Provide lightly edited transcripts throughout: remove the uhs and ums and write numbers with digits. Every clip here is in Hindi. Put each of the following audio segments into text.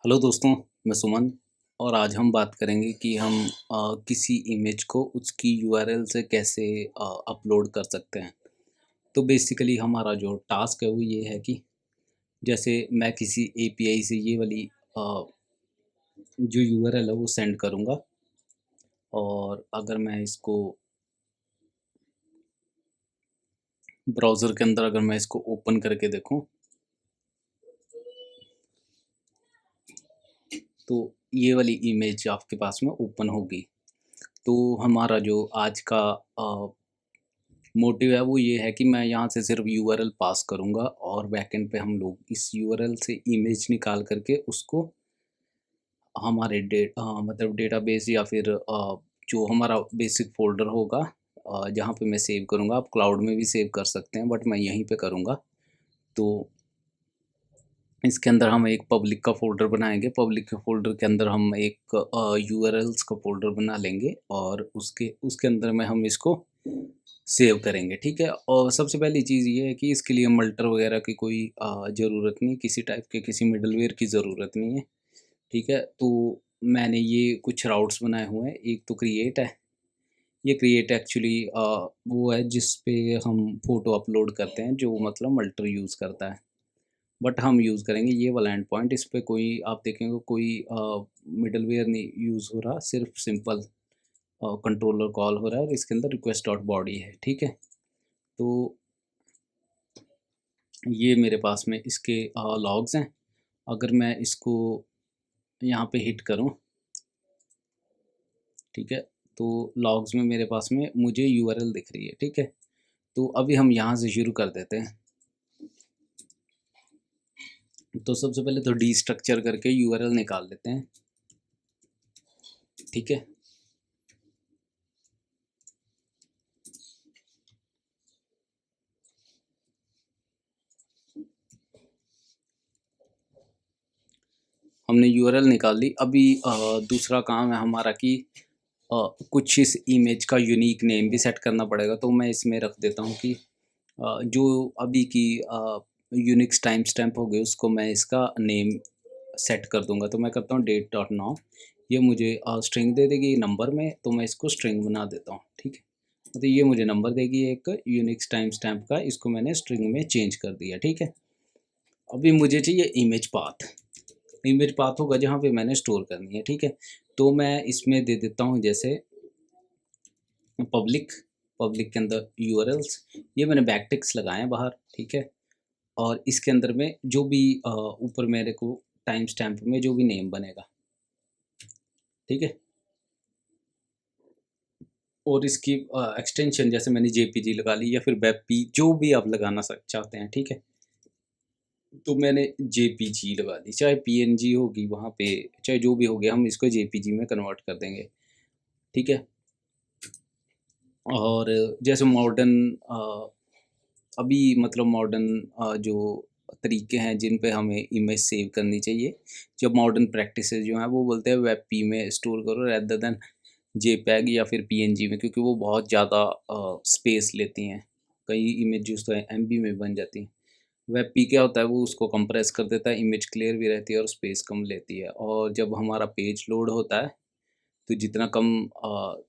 हेलो दोस्तों, मैं सुमन और आज हम बात करेंगे कि हम किसी इमेज को उसकी यूआरएल से कैसे अपलोड कर सकते हैं। तो बेसिकली हमारा जो टास्क है वो ये है कि जैसे मैं किसी एपीआई से ये वाली अ, जो यूआरएल है वो सेंड करूँगा और अगर मैं इसको ब्राउज़र के अंदर अगर मैं इसको ओपन करके देखूँ तो ये वाली इमेज आपके पास में ओपन होगी। तो हमारा जो आज का मोटिव है वो ये है कि मैं यहाँ से सिर्फ यूआरएल पास करूँगा और बैकएंड पे हम लोग इस यूआरएल से इमेज निकाल करके उसको हमारे मतलब डेटाबेस या फिर जो हमारा बेसिक फ़ोल्डर होगा जहाँ पे मैं सेव करूँगा। आप क्लाउड में भी सेव कर सकते हैं बट मैं यहीं पे करूँगा। तो इसके अंदर हम एक पब्लिक का फ़ोल्डर बनाएँगे। पब्लिक के फ़ोल्डर के अंदर हम एक यूआरएल्स का फ़ोल्डर बना लेंगे और उसके उसके अंदर में हम इसको सेव करेंगे, ठीक है? और सबसे पहली चीज़ ये है कि इसके लिए मल्टर वगैरह की कोई ज़रूरत नहीं, किसी टाइप के किसी मिडलवेयर की ज़रूरत नहीं है, ठीक है? तो मैंने ये कुछ राउट्स बनाए हुए हैं। एक तो क्रिएट है, ये क्रिएट एक्चुअली वो है जिस पे हम फ़ोटो अपलोड करते हैं, जो मतलब मल्टर यूज़ करता है। बट हम यूज़ करेंगे ये वाला एंड पॉइंट। इस पे कोई आप देखेंगे कोई मिडलवेयर नहीं यूज़ हो रहा, सिर्फ सिंपल कंट्रोलर कॉल हो रहा है और इसके अंदर रिक्वेस्ट डॉट बॉडी है, ठीक है? तो ये मेरे पास में इसके लॉग्स हैं। अगर मैं इसको यहाँ पे हिट करूँ, ठीक है? तो लॉग्स में मेरे पास में मुझे यूआरएल दिख रही है, ठीक है? तो अभी हम यहाँ से शुरू कर देते हैं। तो सबसे पहले तो डीस्ट्रक्चर करके यूआरएल निकाल लेते हैं, ठीक है? हमने यूआरएल निकाल ली। अभी दूसरा काम है हमारा कि कुछ इस इमेज का यूनिक नेम भी सेट करना पड़ेगा। तो मैं इसमें रख देता हूँ कि जो अभी की यूनिक्स टाइम स्टैम्प हो गई उसको मैं इसका नेम सेट कर दूंगा। तो मैं करता हूँ डेट डॉट नाउ, ये मुझे स्ट्रिंग दे देगी नंबर में, तो मैं इसको स्ट्रिंग बना देता हूँ, ठीक है? तो ये मुझे नंबर देगी एक यूनिक्स टाइम स्टैम्प का, इसको मैंने स्ट्रिंग में चेंज कर दिया, ठीक है? अभी मुझे चाहिए इमेज पाथ। इमेज पाथ होगा जहाँ पे मैंने स्टोर करनी है, ठीक है? तो मैं इसमें दे देता हूँ जैसे पब्लिक, पब्लिक के अंदर यूआरएल्स, ये मैंने बैक टिक्स लगाए हैं बाहर, ठीक है? और इसके अंदर में जो भी ऊपर मेरे को टाइम स्टैम्प में जो भी नेम बनेगा, ठीक है? और इसकी एक्सटेंशन जैसे मैंने जेपीजी लगा ली या फिर वेबपी, जो भी आप लगाना चाहते हैं, ठीक है? तो मैंने जेपीजी लगा दी, चाहे पीएनजी होगी वहाँ पे, चाहे जो भी हो गया, हम इसको जेपीजी में कन्वर्ट कर देंगे, ठीक है? और जैसे मॉडर्न अभी मतलब मॉडर्न जो तरीके हैं जिन पे हमें इमेज सेव करनी चाहिए, जब मॉडर्न प्रैक्टिसेस जो हैं वो बोलते हैं वेब पी में स्टोर करो रेदर देन जेपैग या फिर पीएनजी में, क्योंकि वो बहुत ज़्यादा स्पेस लेती हैं। कई इमेजेस तो एमबी में बन जाती हैं। वेब पी क्या होता है, वो उसको कंप्रेस कर देता है, इमेज क्लियर भी रहती है और स्पेस कम लेती है। और जब हमारा पेज लोड होता है तो जितना कम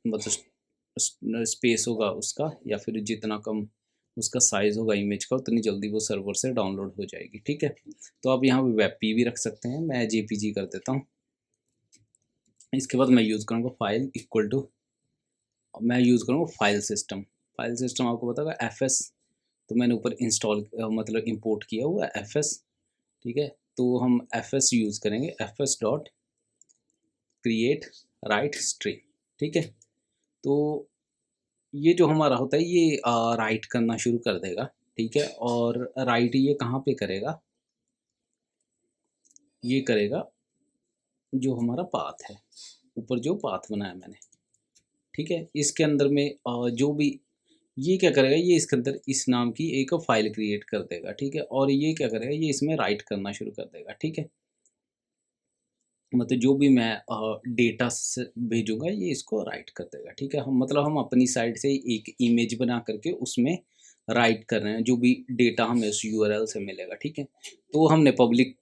मतलब स्पेस होगा उसका या फिर जितना कम उसका साइज़ होगा इमेज का, उतनी जल्दी वो सर्वर से डाउनलोड हो जाएगी, ठीक है? तो आप यहाँ पे वेब पी भी रख सकते हैं, मैं जेपीजी कर देता हूँ। इसके बाद मैं यूज़ करूँगा फाइल इक्वल टू, मैं यूज़ करूँगा फाइल सिस्टम। फाइल सिस्टम आपको पता होगा एफएस, तो मैंने ऊपर इंस्टॉल मतलब इंपोर्ट किया हुआ है एफएस, ठीक है? तो हम एफएस यूज़ करेंगे, FS dot create right string, ठीक है? तो ये जो हमारा होता है ये राइट करना शुरू कर देगा, ठीक है? और राइट ये कहाँ पे करेगा? ये करेगा जो हमारा पाथ है, ऊपर जो पाथ बनाया मैंने, ठीक है? इसके अंदर में जो भी ये क्या करेगा, ये इसके अंदर इस नाम की एक फ़ाइल क्रिएट कर देगा, ठीक है? और ये क्या करेगा, ये इसमें राइट करना शुरू कर देगा, ठीक है? मतलब जो भी मैं डेटा स भेजूँगा ये इसको राइट कर देगा, ठीक है? हम मतलब हम अपनी साइड से एक इमेज बना करके उसमें राइट कर रहे हैं, जो भी डेटा हमें उस यूआरएल से मिलेगा, ठीक है। तो हमने पब्लिक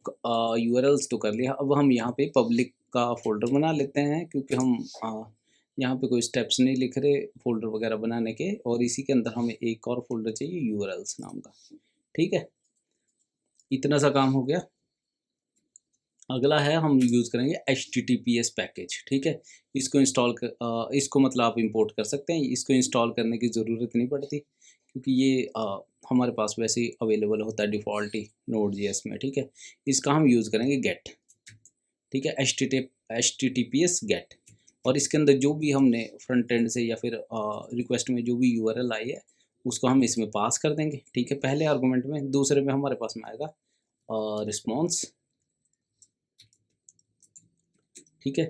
यूआरएल्स तो कर लिया, अब हम यहाँ पे पब्लिक का फ़ोल्डर बना लेते हैं, क्योंकि हम यहाँ पे कोई स्टेप्स नहीं लिख रहे फ़ोल्डर वगैरह बनाने के, और इसी के अंदर हमें एक और फ़ोल्डर चाहिए यूआरएल्स नाम का, ठीक है। इतना सा काम हो गया। अगला है हम यूज़ करेंगे HTTPS पैकेज, ठीक है। इसको इसको मतलब आप इंपोर्ट कर सकते हैं, इसको इंस्टॉल करने की ज़रूरत नहीं पड़ती, क्योंकि ये हमारे पास वैसे ही अवेलेबल होता है डिफ़ॉल्ट ही Node.js में, ठीक है। इसका हम यूज़ करेंगे गेट, ठीक है, HTTPS गेट, और इसके अंदर जो भी हमने फ्रंट एंड से या फिर रिक्वेस्ट में जो भी यूआरएल आई है उसको हम इसमें पास कर देंगे, ठीक है, पहले आर्गुमेंट में। दूसरे में हमारे पास में आएगा रिस्पॉन्स, ठीक है।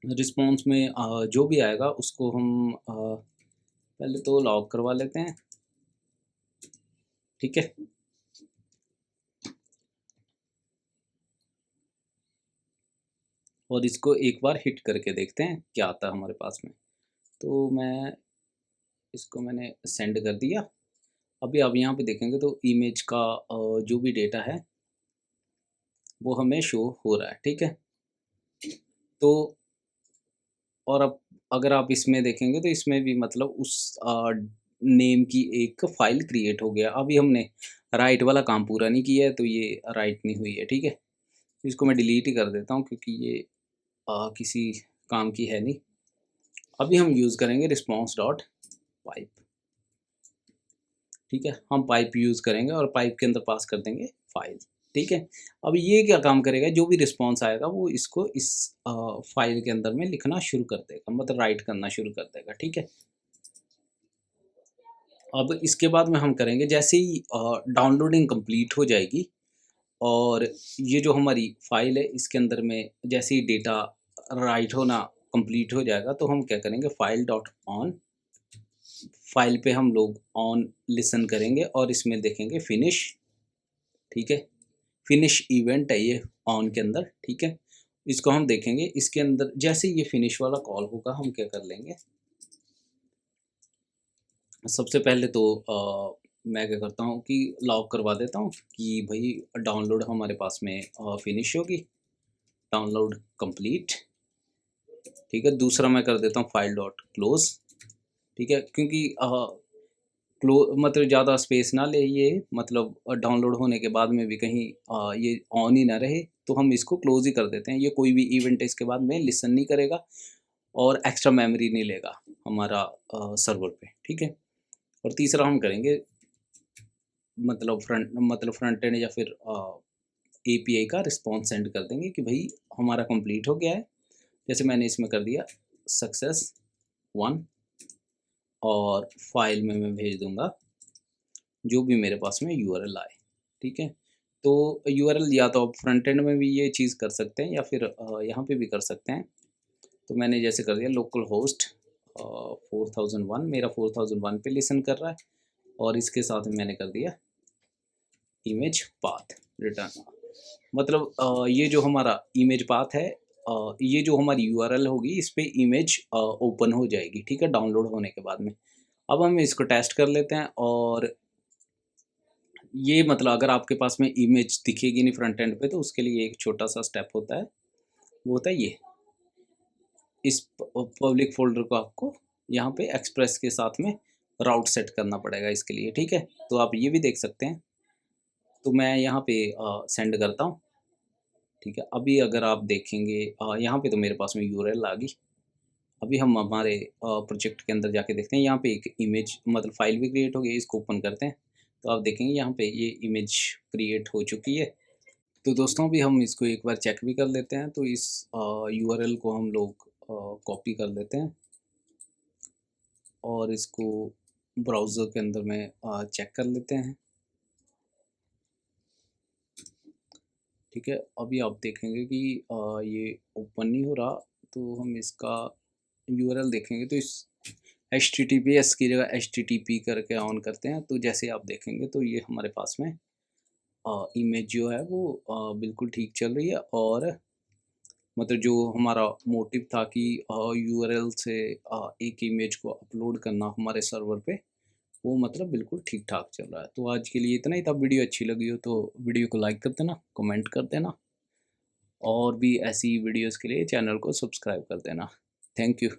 रिस्पॉन्स में जो भी आएगा उसको हम पहले तो लॉग करवा लेते हैं, ठीक है। और इसको एक बार हिट करके देखते हैं क्या आता है हमारे पास में। तो मैंने सेंड कर दिया। अभी आप यहाँ पे देखेंगे तो इमेज का जो भी डेटा है वो हमें शो हो रहा है, ठीक है। तो और अब अगर आप इसमें देखेंगे तो इसमें भी मतलब उस नेम की एक फ़ाइल क्रिएट हो गया। अभी हमने राइट वाला काम पूरा नहीं किया है, तो ये राइट नहीं हुई है, ठीक है। इसको मैं डिलीट ही कर देता हूँ, क्योंकि ये किसी काम की है नहीं। अभी हम यूज़ करेंगे रिस्पॉन्स डॉट पाइप, ठीक है। हम पाइप यूज़ करेंगे और पाइप के अंदर पास कर देंगे फाइल, ठीक है। अब ये क्या काम करेगा, जो भी रिस्पॉन्स आएगा वो इसको इस फाइल के अंदर में लिखना शुरू कर देगा, मतलब राइट करना शुरू कर देगा, ठीक है। अब इसके बाद में हम करेंगे, जैसे ही डाउनलोडिंग कंप्लीट हो जाएगी और ये जो हमारी फाइल है इसके अंदर में जैसे ही डेटा राइट होना कंप्लीट हो जाएगा, तो हम क्या करेंगे, फाइल डॉट ऑन, फाइल पे हम लोग ऑन लिसन करेंगे और इसमें देखेंगे फिनिश, ठीक है। फिनिश इवेंट है ये ऑन के अंदर, ठीक है। इसको हम देखेंगे, इसके अंदर जैसे ये फिनिश वाला कॉल होगा हम क्या कर लेंगे, सबसे पहले तो मैं क्या करता हूँ कि लॉग करवा देता हूँ कि भाई डाउनलोड हमारे पास में फिनिश होगी, डाउनलोड कंप्लीट, ठीक है। दूसरा मैं कर देता हूँ फाइल डॉट क्लोज, ठीक है, क्योंकि मतलब ज़्यादा स्पेस ना ले ये, मतलब डाउनलोड होने के बाद में भी कहीं ये ऑन ही ना रहे, तो हम इसको क्लोज ही कर देते हैं। ये कोई भी इवेंट इसके बाद में लिसन नहीं करेगा और एक्स्ट्रा मेमोरी नहीं लेगा हमारा सर्वर पे, ठीक है। और तीसरा हम करेंगे मतलब फ्रंट एंड या फिर एपीआई का रिस्पॉन्स सेंड कर देंगे कि भाई हमारा कंप्लीट हो गया है। जैसे मैंने इसमें कर दिया सक्सेस 1, और फाइल में मैं भेज दूंगा जो भी मेरे पास में यूआरएल आए, ठीक है। तो यूआरएल या तो आप फ्रंट एंड में भी ये चीज़ कर सकते हैं या फिर यहाँ पे भी कर सकते हैं। तो मैंने जैसे कर दिया लोकल होस्ट 4001, मेरा 4001 पे लिसन कर रहा है, और इसके साथ में मैंने कर दिया इमेज पाथ रिटर्न। मतलब ये जो हमारा इमेज पाथ है, ये जो हमारी यूआरएल होगी इस पे इमेज ओपन हो जाएगी, ठीक है, डाउनलोड होने के बाद में। अब हम इसको टेस्ट कर लेते हैं, और ये मतलब अगर आपके पास में इमेज दिखेगी नहीं फ्रंट एंड पे, तो उसके लिए एक छोटा सा स्टेप होता है, वो होता है ये, इस पब्लिक फोल्डर को आपको यहाँ पे एक्सप्रेस के साथ में राउट सेट करना पड़ेगा इसके लिए, ठीक है। तो आप ये भी देख सकते हैं, तो मैं यहाँ पे सेंड करता हूँ, ठीक है। अभी अगर आप देखेंगे यहाँ पे तो मेरे पास में यूआरएल आ गई। अभी हम हमारे प्रोजेक्ट के अंदर जाके देखते हैं, यहाँ पे एक इमेज मतलब फाइल भी क्रिएट हो गई, इसको ओपन करते हैं तो आप देखेंगे यहाँ पे ये इमेज क्रिएट हो चुकी है। तो दोस्तों अभी हम इसको एक बार चेक भी कर लेते हैं, तो इस यूआरएल को हम लोग कॉपी कर लेते हैं और इसको ब्राउज़र के अंदर में चेक कर लेते हैं, ठीक है। अभी आप देखेंगे कि ये ओपन नहीं हो रहा, तो हम इसका यूआरएल देखेंगे तो इस HTTPS की जगह HTTP करके ऑन करते हैं, तो जैसे आप देखेंगे तो ये हमारे पास में इमेज जो है वो बिल्कुल ठीक चल रही है, और मतलब जो हमारा मोटिव था कि यूआरएल से एक इमेज को अपलोड करना हमारे सर्वर पे, वो मतलब बिल्कुल ठीक-ठाक चल रहा है। तो आज के लिए इतना ही था, वीडियो अच्छी लगी हो तो वीडियो को लाइक कर देना, कमेंट कर देना और भी ऐसी वीडियोज़ के लिए चैनल को सब्सक्राइब कर देना। Thank you.